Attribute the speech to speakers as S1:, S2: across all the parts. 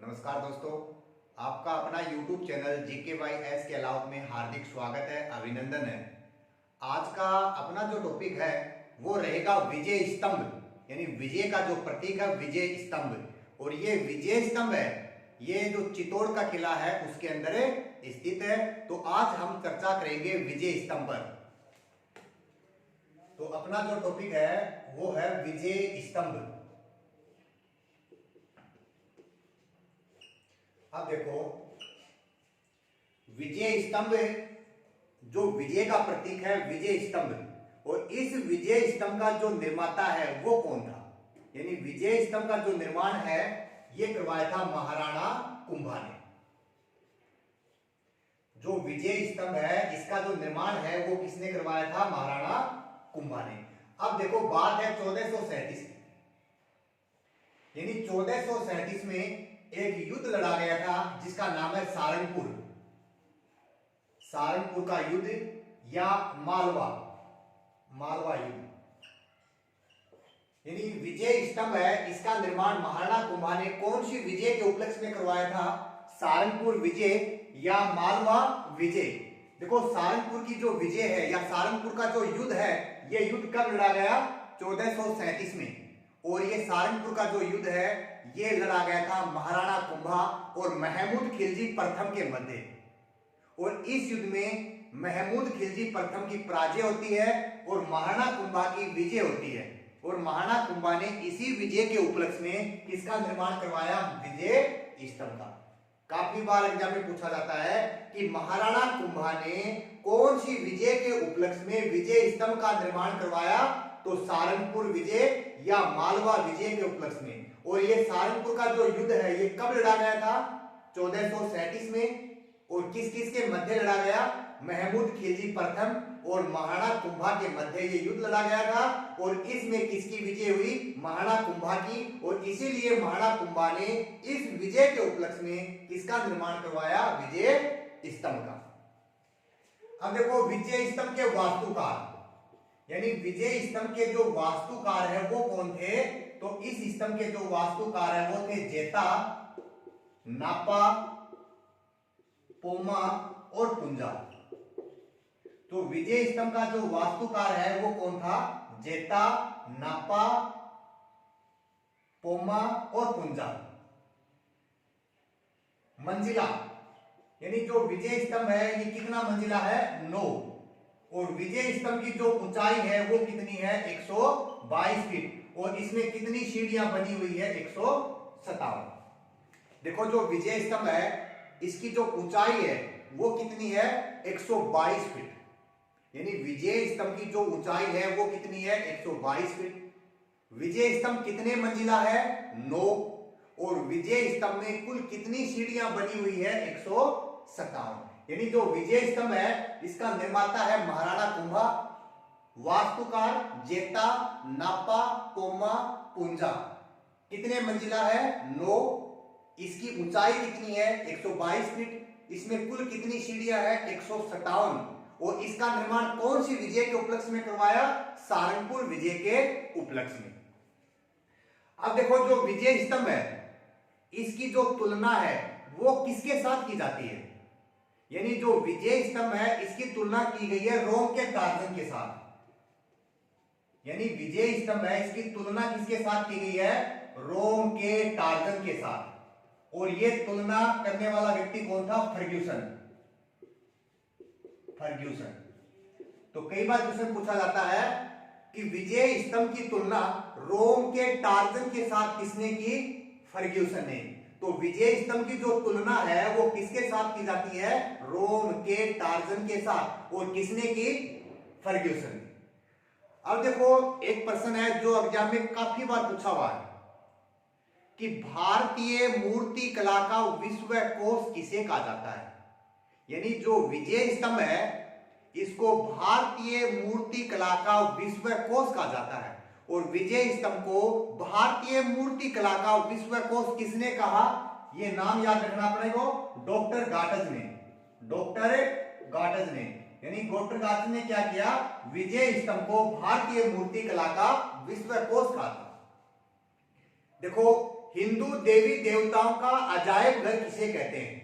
S1: नमस्कार दोस्तों, आपका अपना YouTube चैनल GKYS के अलाउट में हार्दिक स्वागत है, अभिनंदन है। आज का अपना जो टॉपिक है वो रहेगा विजय स्तंभ, यानी विजय का जो प्रतीक है विजय स्तंभ। और ये विजय स्तंभ है, ये जो चित्तौड़ का किला है उसके अंदर स्थित है। तो आज हम चर्चा करेंगे विजय स्तंभ पर। तो अपना जो टॉपिक है वो है विजय स्तंभ। अब देखो, विजय स्तंभ जो विजय का प्रतीक है विजय स्तंभ, और इस विजय स्तंभ का जो निर्माता है वो कौन था? यानी विजय स्तंभ का जो निर्माण है ये करवाया था महाराणा कुंभा ने। जो विजय स्तंभ है इसका जो निर्माण है वो किसने करवाया था? महाराणा कुंभा ने। अब देखो, बात है 1437 की, यानी 1437 में एक युद्ध लड़ा गया था जिसका नाम है सारंगपुर। सारंगपुर का युद्ध या मालवा युद्ध। यानी विजय स्तंभ है, इसका निर्माण महाराणा कुंभा ने कौन सी विजय के उपलक्ष्य में करवाया था? सारंगपुर विजय या मालवा विजय। देखो, सारंगपुर की जो विजय है या सारंगपुर का जो युद्ध है, यह युद्ध कब लड़ा गया? 1437 में। और ये सारंगपुर का जो युद्ध है ये लड़ा गया था महाराणा कुंभा और महमूद खिलजी प्रथम के मध्य। और इस युद्ध में महमूद खिलजी प्रथम की पराजय होती है और महाराणा कुंभा की विजय होती है। और महाराणा कुंभा ने इसी विजय के उपलक्ष्य में किसका निर्माण करवाया? विजय स्तंभ का। काफी बार एग्जाम में पूछा जाता है कि महाराणा कुंभा ने कौन सी विजय के उपलक्ष्य में विजय स्तंभ का निर्माण करवाया? तो सारंगपुर विजय या मालवा विजय के उपलक्ष्य में। और ये सारंगपुर का जो युद्ध है ये कब लड़ा गया था? 1437 में। और किस किस के मध्य लड़ा गया? महमूद खिलजी प्रथम और महाराणा कुंभा के मध्य ये युद्ध लड़ा गया था। और इसमें किसकी विजय हुई? महाराणा कुंभा की। और इसीलिए महाराणा कुंभा ने इस विजय के उपलक्ष्य में किसका निर्माण करवाया? विजय स्तंभ का। अब देखो, विजय स्तंभ के वास्तुकार, यानी विजय स्तंभ के जो वास्तुकार है वो कौन थे? तो इस स्तंभ के जो वास्तुकार है वो थे जेता, नापा, पोमा और पुंजा। तो विजय स्तंभ का जो वास्तुकार है वो कौन था? जेता, नापा, पोमा और पुंजा। मंजिला, यानी जो विजय स्तंभ है ये कितना मंजिला है? 9। और विजय स्तंभ की जो ऊंचाई है वो कितनी है? 122 फीट। और इसमें कितनी सीढ़ियां बनी हुई है? 157। देखो, जो विजय स्तंभ है इसकी जो ऊंचाई है वो कितनी है? 122 फीट। यानी विजय स्तंभ की जो ऊंचाई है वो कितनी है? 122 फीट। विजय स्तंभ कितने मंजिला है? 9। और विजय स्तंभ में कुल कितनी सीढ़ियां बनी हुई है? 157। यानी जो विजय स्तंभ है इसका निर्माता है महाराणा कुंभा, वास्तुकार जेता, नापा, पोमा, पुंजा। कितने मंजिला है? 9। इसकी ऊंचाई कितनी है? 122 फीट। इसमें कुल कितनी सीढ़ियां है? 157। और इसका निर्माण कौन सी विजय के उपलक्ष्य में करवाया? सारंगपुर विजय के उपलक्ष्य में। अब देखो, जो विजय स्तंभ है इसकी जो तुलना है वो किसके साथ की जाती है? यानी जो विजय स्तंभ है इसकी तुलना की गई है रोम के टार्जन के साथ। यानी विजय स्तंभ है इसकी तुलना किसके साथ की गई है? रोम के टार्जन के साथ। और ये तुलना करने वाला व्यक्ति कौन था? फर्ग्यूसन। तो कई बार क्वेश्चन पूछा जाता है कि विजय स्तंभ की तुलना रोम के टार्जन के साथ किसने की? फर्ग्यूसन ने। तो विजय स्तंभ की जो तुलना है वो किसके साथ की जाती है? रोम के टार्जन के साथ। और किसने की? फर्ग्यूसन। अब देखो, एक प्रश्न है जो एग्जाम में काफी बार पूछा हुआ है कि भारतीय मूर्ति कला का विश्व कोश किसे कहा जाता है? यानी जो विजय स्तंभ है इसको भारतीय मूर्ति कला का विश्व कोश कहा जाता है। और विजय स्तंभ को भारतीय मूर्ति कला का विश्व कोश किसने कहा? ये नाम याद रखना पड़ेगा, डॉक्टर गाटज ने। डॉक्टर गाटज ने, यानी डॉक्टर गाटज ने क्या किया? विजय स्तंभ को भारतीय मूर्ति कला का विश्व कोश कहा था। देखो, हिंदू देवी देवताओं का अजायब घर किसे कहते हैं?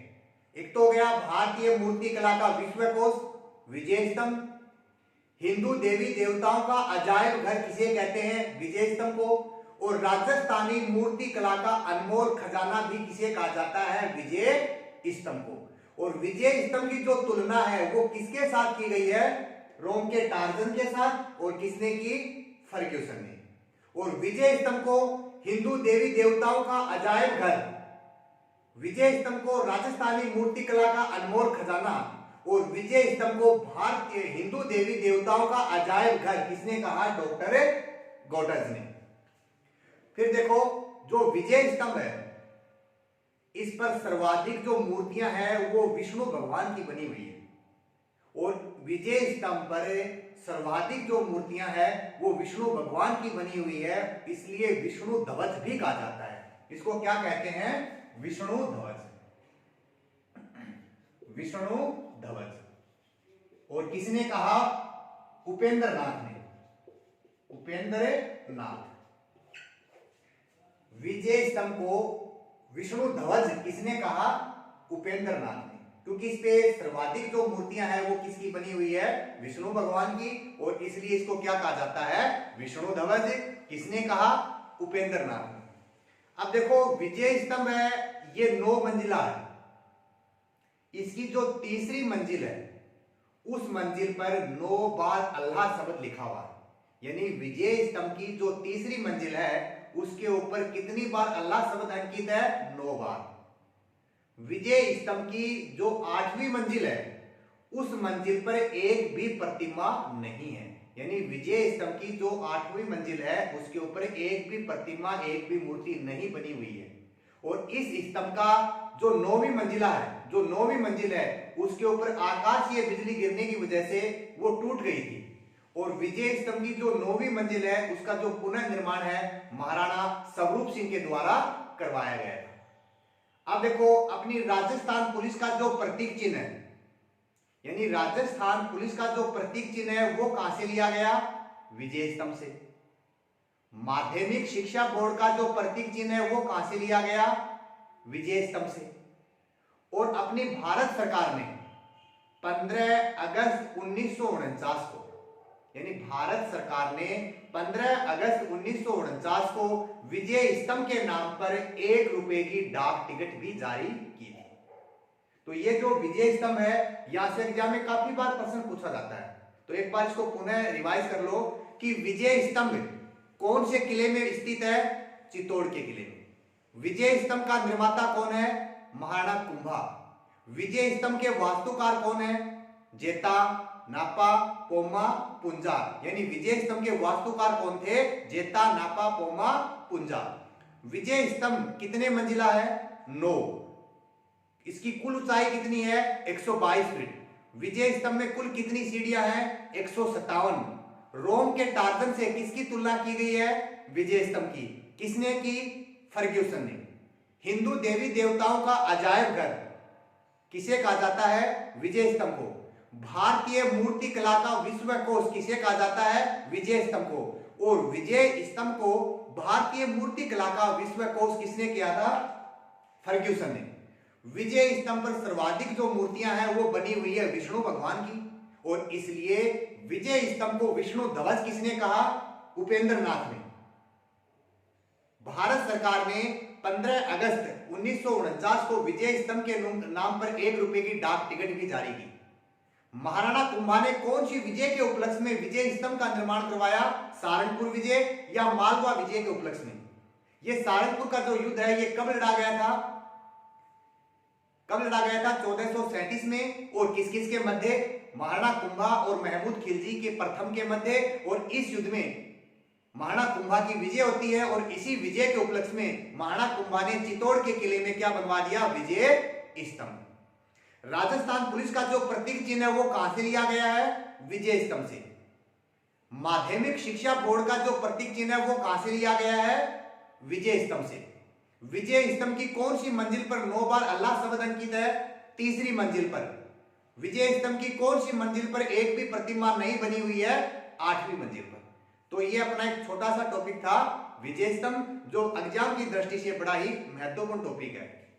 S1: एक तो हो गया भारतीय मूर्ति कला का विश्वकोश विजय स्तंभ। हिंदू देवी देवताओं का अजायब घर किसे कहते हैं? विजय स्तंभ को। और राजस्थानी मूर्ति कला का अनमोल खजाना भी किसे कहा जाता है? विजय स्तंभ को। और विजय स्तंभ की जो तुलना है वो किसके साथ की गई है? रोम के टार्जन के साथ। और किसने की? फर्ग्यूसन ने। और विजय स्तंभ को हिंदू देवी देवताओं का अजायब घर, विजय स्तंभ को राजस्थानी मूर्ति कला का अनमोल खजाना और विजय स्तंभ को भारतीय हिंदू देवी देवताओं का अजायब घर किसने कहा? डॉक्टर गॉडर्स ने। फिर देखो जो विजय स्तंभ है इस पर सर्वाधिक जो मूर्तियां हैं वो विष्णु भगवान की बनी हुई है। और विजय स्तंभ पर सर्वाधिक जो मूर्तियां हैं वो विष्णु भगवान की बनी हुई है, इसलिए विष्णु ध्वज भी कहा जाता है। इसको क्या कहते हैं? विष्णु ध्वज। विष्णु ध्वज। और किसने कहा? उपेंद्र नाथ ने। उपेंद्र नाथ। विजय स्तंभ को विष्णु ध्वज किसने कहा? उपेंद्र नाथ ने। क्योंकि इस पे सर्वाधिक जो मूर्तियां हैं वो किसकी बनी हुई है? विष्णु भगवान की। और इसलिए इसको क्या कहा जाता है? विष्णु ध्वज। किसने कहा? उपेंद्र नाथ ने। अब देखो विजय स्तंभ है ये 9 मंजिला है। इसकी जो तीसरी मंजिल है उस मंजिल पर 9 बार अल्लाह शब्द लिखा हुआ है। यानी विजय स्तंभ की जो तीसरी मंजिल है उसके ऊपर कितनी बार अल्लाह शब्द अंकित है? 9 बार। विजय स्तंभ की जो 8वीं मंजिल है उस मंजिल पर एक भी प्रतिमा नहीं है। यानी विजय स्तंभ की जो 8वीं मंजिल है उसके ऊपर एक भी प्रतिमा, एक भी मूर्ति नहीं बनी हुई है। और इस स्तंभ का जो 9वीं मंजिला है, जो 9वीं मंजिल है उसके ऊपर आकाशीय बिजली गिरने की वजह से वो टूट गई थी। और विजय स्तंभ की जो 9वीं मंजिल है उसका जो पुनर्निर्माण है महाराणा स्वरूप सिंह के द्वारा करवाया गया था। अब देखो अपनी राजस्थान पुलिस का जो प्रतीक चिन्ह है, यानी राजस्थान पुलिस का जो प्रतीक चिन्ह है वो कहां से लिया गया? विजय स्तंभ से। माध्यमिक शिक्षा बोर्ड का जो प्रतीक चिन्ह है वो कहां से लिया गया? विजय स्तंभ से। और अपनी भारत सरकार ने 15 अगस्त 1949 को, यानी भारत सरकार ने 15 अगस्त 1949 को विजय स्तंभ के नाम पर 1 रुपए की डाक टिकट भी जारी की थी। तो ये जो विजय स्तंभ है यहां से एग्जाम में काफी बार प्रश्न पूछा जाता है, तो एक बार इसको पुनः रिवाइज कर लो कि विजय स्तंभ कौन से किले में स्थित है? चित्तौड़ के किले में। विजय स्तंभ का निर्माता कौन है? महाराणा कुंभा। विजय स्तंभ के वास्तुकार कौन है? जेता, नापा, पोमा, पुंजा। यानी विजय स्तंभ के वास्तुकार कौन थे? जेता, नापा, पोमा, पुंजा। विजय स्तंभ कितने मंजिला है? 9। इसकी कुल ऊंचाई कितनी है? 122 फीट। विजय स्तंभ में कुल कितनी सीढ़ियां हैं? 157। रोम के टार्जन से किसकी तुलना की गई है? विजय स्तंभ की। किसने की? फर्ग्यूसन ने। हिंदू देवी देवताओं का अजायब घर किसे कहा जाता है? विजय स्तंभ को। भारतीय मूर्ति कला का विश्वकोश किसे कहा जाता है? विजय स्तंभ को। और विजय स्तंभ को भारतीय मूर्ति कला का विश्वकोश किसने किया था? फर्ग्यूसन ने। विजय स्तंभ पर सर्वाधिक जो मूर्तियां हैं वो बनी हुई है विष्णु भगवान की। और इसलिए विजय स्तंभ को विष्णु ध्वज किसने कहा? उपेंद्र नाथ ने। भारत सरकार ने 15 अगस्त 1949 को विजय स्तंभ के नाम पर 1 रुपए की डाक टिकट भी जारी की। महाराणा कुंभा ने कौन सी विजय के उपलक्ष्य में विजय स्तंभ का निर्माण करवाया? सारंगपुर विजय या मालवा विजय के उपलक्ष्य में? यह सारंगपुर का जो युद्ध है ये कब लड़ा गया था? कब लड़ा गया था? 1437 में। और किस किस के मध्य? महाराणा कुंभा और महमूद खिलजी के प्रथम के मध्य। और इस युद्ध में महाराणा कुंभा की विजय होती है। और इसी विजय के उपलक्ष्य में महाराणा कुंभा ने चित्तौड़ के किले में क्या बनवा दिया? विजय स्तंभ। राजस्थान पुलिस का जो प्रतीक चिन्ह है वो कहां से लिया गया है? विजय स्तंभ से। माध्यमिक शिक्षा बोर्ड का जो प्रतीक चिन्ह है वो कहां से लिया गया है? विजय स्तंभ से। विजय स्तंभ की कौन सी मंजिल पर 9 बार अल्लाह शब्द अंकित है? तीसरी मंजिल पर। विजय स्तंभ की कौन सी मंजिल पर एक भी प्रतिमा नहीं बनी हुई है? 8वीं मंजिल पर। तो ये अपना एक छोटा सा टॉपिक था विजय स्तंभ, जो एग्जाम की दृष्टि से बड़ा ही महत्वपूर्ण टॉपिक है।